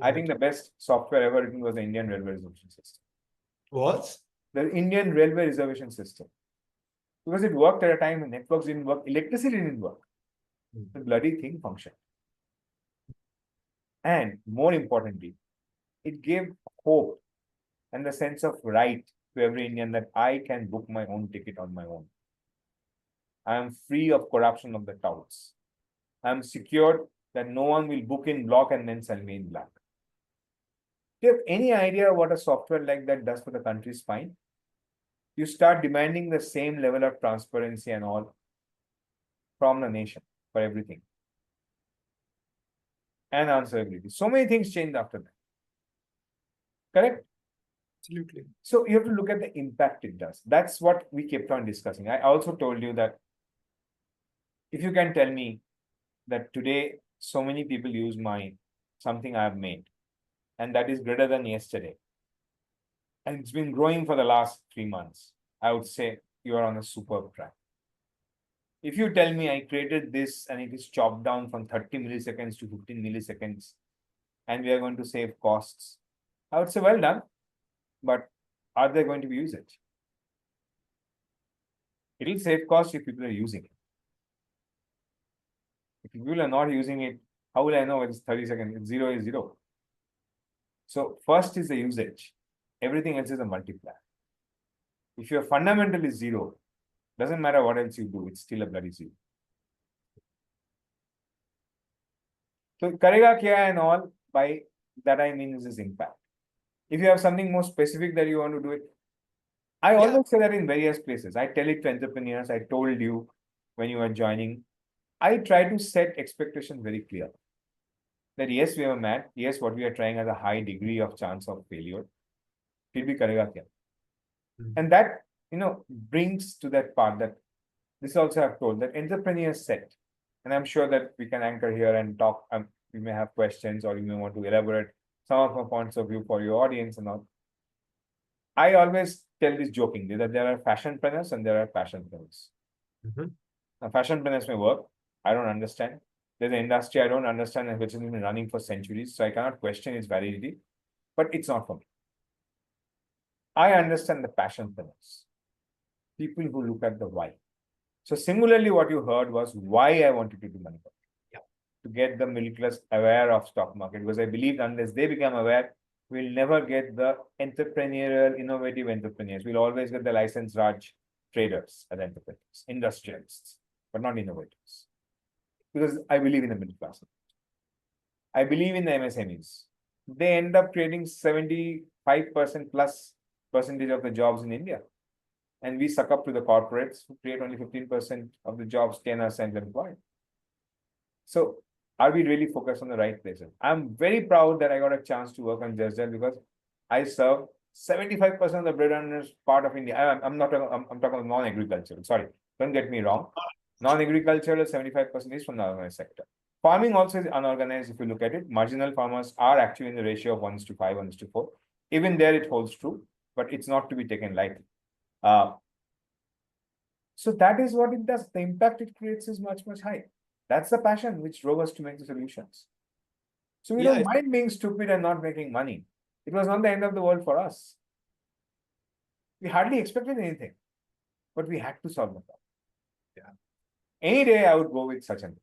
I think the best software ever written was the Indian Railway Reservation System. What? The Indian Railway Reservation System. Because it worked at a time when networks didn't work, electricity didn't work. The bloody thing functioned. And more importantly, it gave hope and the sense of right to every Indian that I can book my own ticket on my own. I am free of corruption of the touts. I am secured that no one will book in block and then sell me in black. Do you have any idea what a software like that does for the country's spine? You start demanding the same level of transparency and all from the nation for everything. And answerability. So many things changed after that. Correct? Absolutely. So you have to look at the impact it does. That's what we kept on discussing. I also told you that if you can tell me that today so many people use something I have made, and that is greater than yesterday, and it's been growing for the last 3 months, I would say you are on a superb track. If you tell me I created this and it is chopped down from 30 milliseconds to 15 milliseconds, and we are going to save costs, I would say well done. But are they going to use it? It will save costs if people are using it. If people are not using it, how will I know it's 30 seconds? It's 0 is 0. So first is the usage. Everything else is a multiplier. If your fundamental is 0, doesn't matter what else you do, it's still a bloody 0. So karega kya and all, by that I mean is this impact. If you have something more specific that you want to do it, I always say that in various places. I tell it to entrepreneurs. I told you when you were joining, I try to set expectations very clear. That yes, we have a mat. Yes, what we are trying has a high degree of chance of failure. Fir bhi karega kya? And that, brings to that part that this also I've told that entrepreneurs set, and I'm sure that we can anchor here and talk. We may have questions or you may want to elaborate some of our points of view for your audience and all. I always tell this jokingly that there are fashionpreneurs and there are passionpreneurs. Now, fashionpreneurs may work. I don't understand. There's an industry I don't understand which has been running for centuries, so I cannot question its validity, but it's not for me. I understand the passionpreneurs, people who look at the why. So similarly, what you heard was why I wanted to do MoneyControl. To get the middle class aware of stock market, because I believed unless they become aware, we'll never get the entrepreneurial, innovative entrepreneurs. We'll always get the licensed Raj traders as entrepreneurs, industrialists, but not innovators. Because I believe in the middle class. I believe in the MSMEs. They end up creating 75% plus percentage of the jobs in India. And we suck up to the corporates who create only 15% of the jobs 10 are self-employed. So are we really focused on the right places? I'm very proud that I got a chance to work on Just Dial because I serve 75% of the breadwinners part of India. I'm talking about non-agricultural. Sorry, don't get me wrong. Non-agricultural 75% is from the organized sector. Farming also is unorganized if you look at it. Marginal farmers are actually in the ratio of 1:5, 1:4. Even there it holds true, but it's not to be taken lightly. So that is what it does. The impact it creates is much, much higher. That's the passion which drove us to make the solutions. So we don't mind being stupid and not making money. It was not the end of the world for us. We hardly expected anything, but we had to solve the problem. Any day I would go with such an